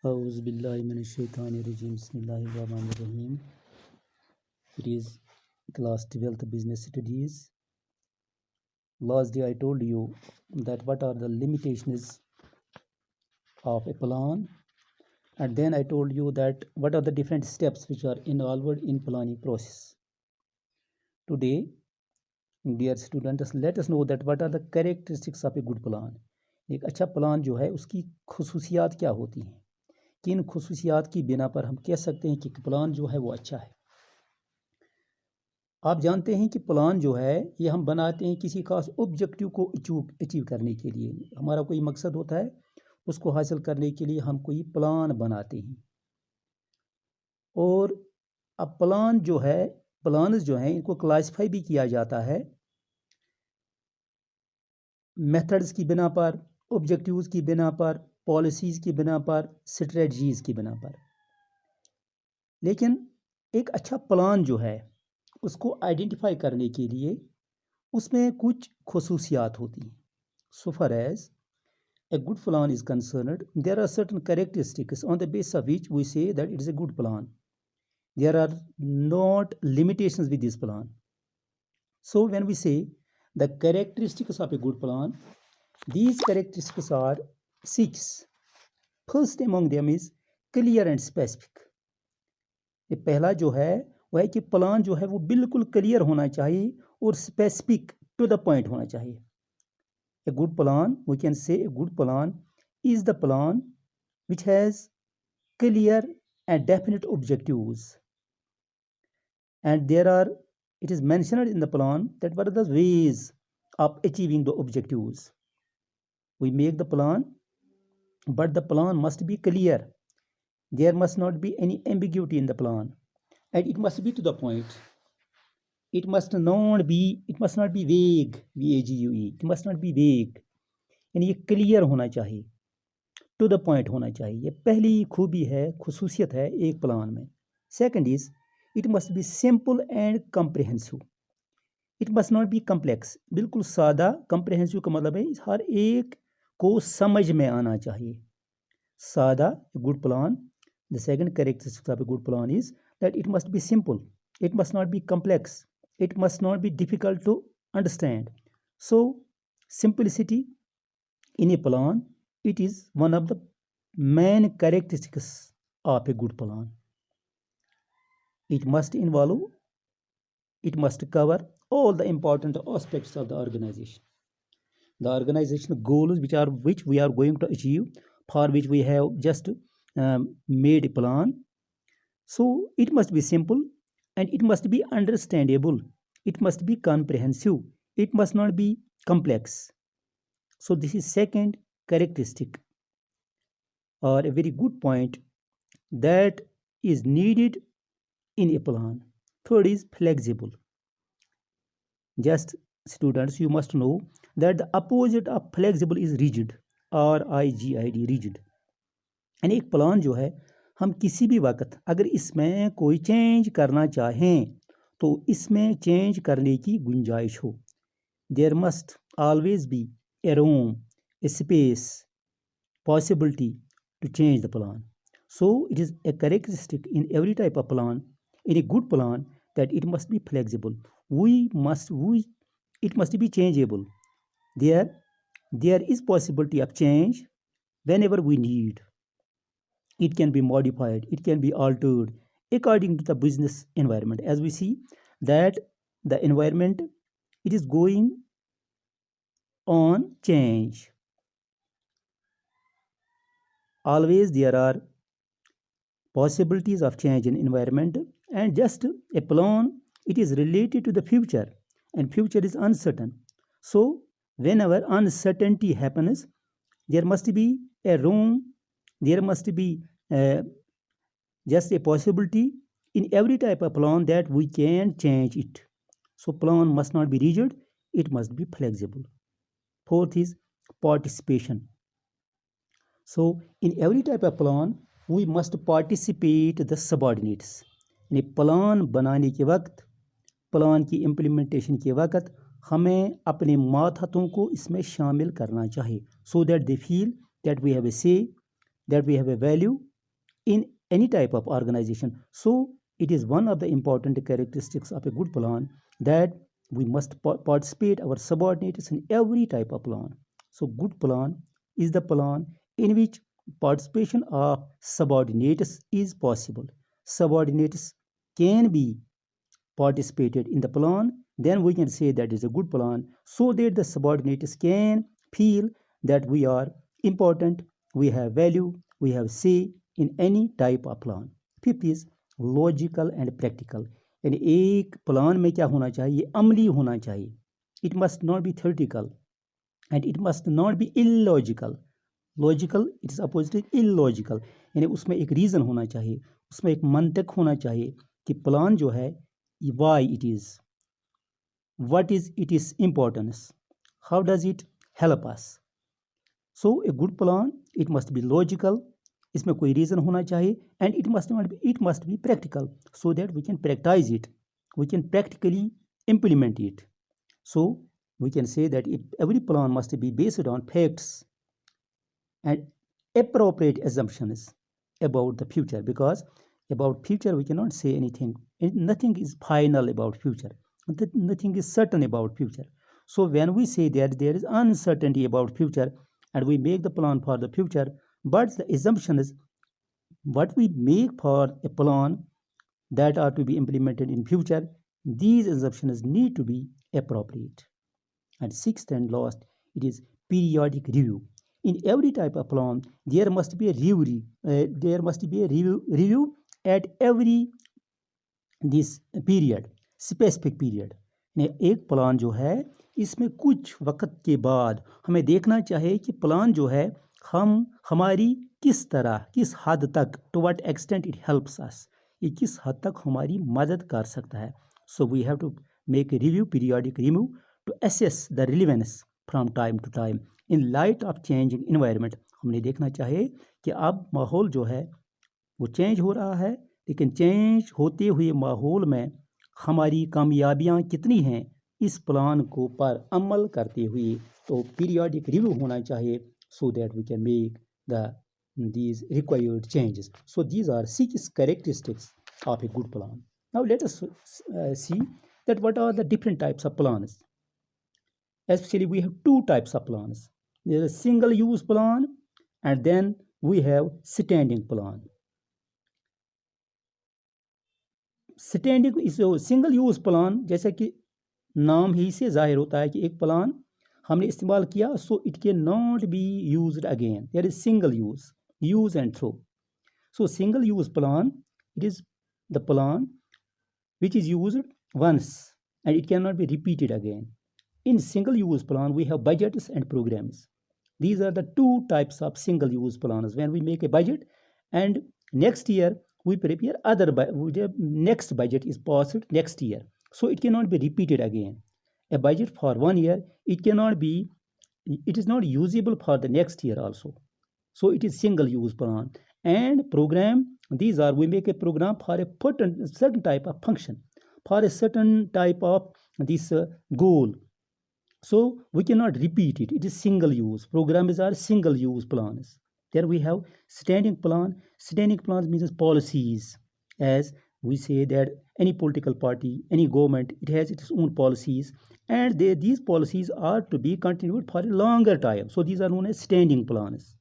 Auzubillahiminash-shaytanir-rajim. Bismillahir-rahmanir-rahim. It is class 12th business studies. Last day I told you that what are the limitations of a plan, and then I told you that what are the different steps which are involved in planning process. Today, dear students, let us know that what are the characteristics of a good plan. एक अच्छा plan जो है उसकी खुसूसियात क्या होती हैं, किन खुसूसियात की बिना पर हम कह सकते हैं कि प्लान जो है वो अच्छा है। आप जानते हैं कि प्लान जो है ये हम बनाते हैं किसी खास ऑब्जेक्टिव को अचीव करने के लिए। हमारा कोई मकसद होता है, उसको हासिल करने के लिए हम कोई प्लान बनाते हैं। और अब प्लान्स जो हैं इनको क्लासिफाई भी किया जाता है मेथड्स की बिना पर, ऑब्जेक्टिव्स की बिना पर, पॉलिसीज़ की बिना पर, स्ट्रेटजीज़ की बिना पर। लेकिन एक अच्छा प्लान जो है उसको आइडेंटिफाई करने के लिए उसमें कुछ खुसूसियात होती हैं। So far as a good plan is concerned, there are certain characteristics on the basis of which we say that it is a good plan. There are not limitations with this plan. So when we say the characteristics of a good plan, these characteristics are 6. First among them is clear and specific. ये पहला जो है वह है कि plan जो है वो बिल्कुल क्लियर होना चाहिए और स्पेसिफिक टू द पॉइंट होना चाहिए। A good plan, we can say a good plan is the plan which has clear and definite objectives. And it is mentioned in the plan that what are the ways of achieving the objectives. We make the plan, but the plan must be clear. There must not be any ambiguity in the plan. And it must be to the point. It must not be vague, V-A-G-U-E. It must not be vague. यानी ये clear होना चाहिए, to the point होना चाहिए। ये पहली खूबी है, खुसूसियत है एक प्लान में। Second is it must be simple and comprehensive. It must not be complex, बिल्कुल सादा। कम्प्रिहेंसिव का मतलब है हर एक को समझ में आना चाहिए। सादा, good plan. The second characteristic of a good plan is that it must be simple, it must not be complex, it must not be difficult to understand. So simplicity in a plan, it is one of the main characteristics of a good plan. It must cover all the important aspects of the organization. The organizational goals which we are going to achieve, for which we have just made a plan. So it must be simple and it must be understandable. It must be comprehensive. It must not be complex. So this is second characteristic or a very good point that is needed in a plan. Third is flexible. Just students, you must know that the opposite of flexible is rigid, R-I-G-I-D, rigid. यानी एक plan जो है हम किसी भी वक्त अगर इसमें कोई चेंज करना चाहें तो इसमें चेंज करने की गुंजाइश हो। There must always be a room, a space, possibility to change the plan. So it is a characteristic in every type of plan, in a good plan, that it must be flexible. It must be changeable. There is possibility of change whenever we need. It can be modified, it can be altered according to the business environment. As we see that the environment, it is going on change. Always there are possibilities of change in environment, and just a plan, it is related to the future, and future is uncertain. So whenever uncertainty happens, there must be a room, there must be just a possibility in every type of plan that we can change it. So plan must not be rigid, it must be flexible. Fourth is participation. So in every type of plan we must participate the subordinates. यानी plan बनाने के वक्त, plan की implementation के वक्त हमें अपने मातहतों को इसमें शामिल करना चाहिए, so that they feel that we have a say, that we have a value in any type of organization. So it is one of the important characteristics of a good plan that we must participate our subordinates in every type of plan. So good plan is the plan in which participation of subordinates is possible. Subordinates can be participated in the plan, then we can say that is a good plan, so that the subordinates can feel that we are important, we have value, we have say in any type of plan. Fifth is logical and practical. यानी एक plan में क्या होना चाहिए, अमली होना चाहिए. It must not be theoretical and it must not be illogical. Logical it is opposite illogical, यानी उसमें एक रीज़न होना चाहिए, उसमें एक मंतक होना चाहिए कि प्लान जो है why it is, what is it is importance, how does it help us. So a good plan it must be logical, इसमें कोई रीज़न होना चाहिए, and it must be practical so that we can practise it, we can practically implement it. So we can say that every plan must be based on facts and appropriate assumptions about the future, because about future we cannot say anything, nothing is final about future, nothing is certain about future. So when we say that there is uncertainty about future and we make the plan for the future, but the assumption is what we make for a plan that are to be implemented in future, these assumptions need to be appropriate. And sixth and last, it is periodic review. In every type of plan, there must be a review at every this period, specific period. एक plan जो है इसमें कुछ वक्त के बाद हमें देखना चाहिए कि प्लान जो है हमारी किस तरह, किस हद तक, to what extent it helps us, ये किस हद तक हमारी मदद कर सकता है. So we have to make a review, periodic review, to assess the relevance from time to time in light of changing environment. हमने देखना चाहिए कि अब माहौल जो है वो चेंज हो रहा है, लेकिन चेंज होते हुए माहौल में हमारी कामयाबियाँ कितनी हैं इस प्लान को पर अमल करते हुए. तो पीरियोडिक रिव्यू होना चाहिए so that we can make these required changes. So these are 6 characteristics of a good plan. Now let us see that what are the different types of plans. Especially we have 2 types of plans. There is a single use plan and then we have standing plan. Standing is a single use plan, जैसा कि नाम ही से जाहिर होता है कि एक plan हमने इस्तेमाल किया, so it can not be used again. There is single use and throw. So single use plan, it is the plan which is used once and it cannot be repeated again. In single use plan we have budgets and programs. These are the 2 types of single use plans. When we make a budget and next year we prepare next budget is passed next year, so it cannot be repeated again. A budget for 1 year, it is not usable for the next year also. So it is single use plan. And program, these are, we make a program for a certain type of function, for a certain type of this goal. So we cannot repeat it. It is single use. Programs are single use plans. There we have standing plan. Standing plans means policies. As we say that any political party, any government, it has its own policies, and these policies are to be continued for a longer time. So these are known as standing plans.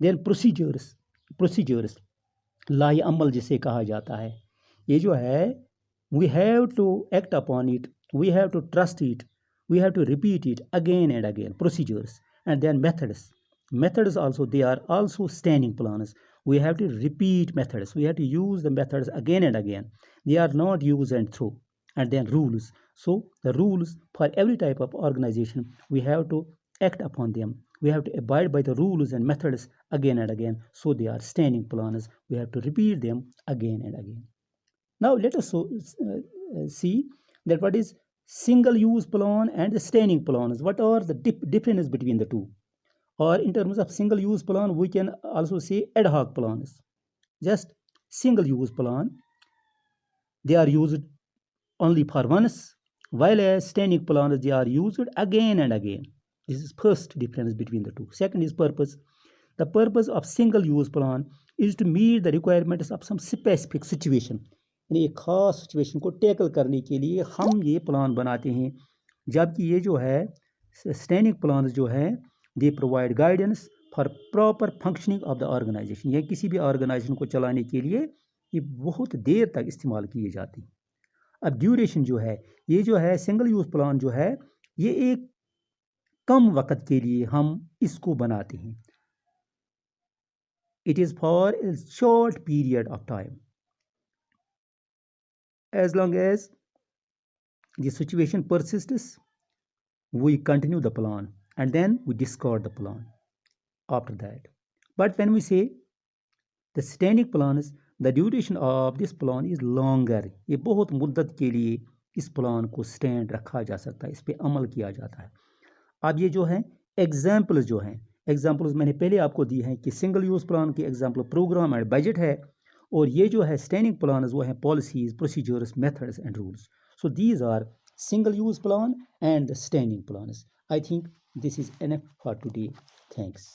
Then procedures, लाए अमल जिसे कहा जाता है, ये जो है we have to act upon it, we have to trust it, we have to repeat it again and again. Procedures. And then methods also, they are also standing plans. We have to repeat methods, we have to use the methods again and again, they are not use and throw. And then rules. So the rules for every type of organization, we have to act upon them, we have to abide by the rules and methods again and again. So they are standing plans, we have to repeat them again and again. Now let us see that what is single use plan and the standing plans, what are the difference between the two. Or in terms of single use plan, we can also say ad hoc plans. Just single use plan, they are used only for once, while as standing plans, they are used again and again. This is first difference between the two. Second is purpose. The purpose of single use plan is to meet the requirements of some specific situation. यानी एक खास situation को tackle करने के लिए हम ये plan बनाते हैं, जबकि ये जो है स्टैंडिंग प्लान जो है they provide guidance for proper functioning of the organisation. या किसी भी ऑर्गेनाइजेशन को चलाने के लिए ये बहुत देर तक इस्तेमाल किए जाते हैं। अब ड्यूरेशन जो है, ये जो है सिंगल यूज़ प्लान जो है ये एक कम वक्त के लिए हम इसको बनाते हैं। It is for a short period of time, as long as the situation persists, we continue the plan and then we discard the plan after that. But when we say the standing plans, the duration of this plan is longer. ये बहुत मुद्दत के लिए इस plan को stand रखा जा सकता है, इस पर अमल किया जाता है। अब ये जो है एग्जाम्पल्स जो हैं, एग्जाम्पल्स मैंने पहले आपको दी हैं कि सिंगल यूज़ प्लान की एग्जाम्पल प्रोग्राम एंड बजट है, और ये जो है स्टैंडिंग प्लान वो हैं policies, procedures, methods and rules. So these are single use plan and the standing plans. I think this is enough for today. Thanks.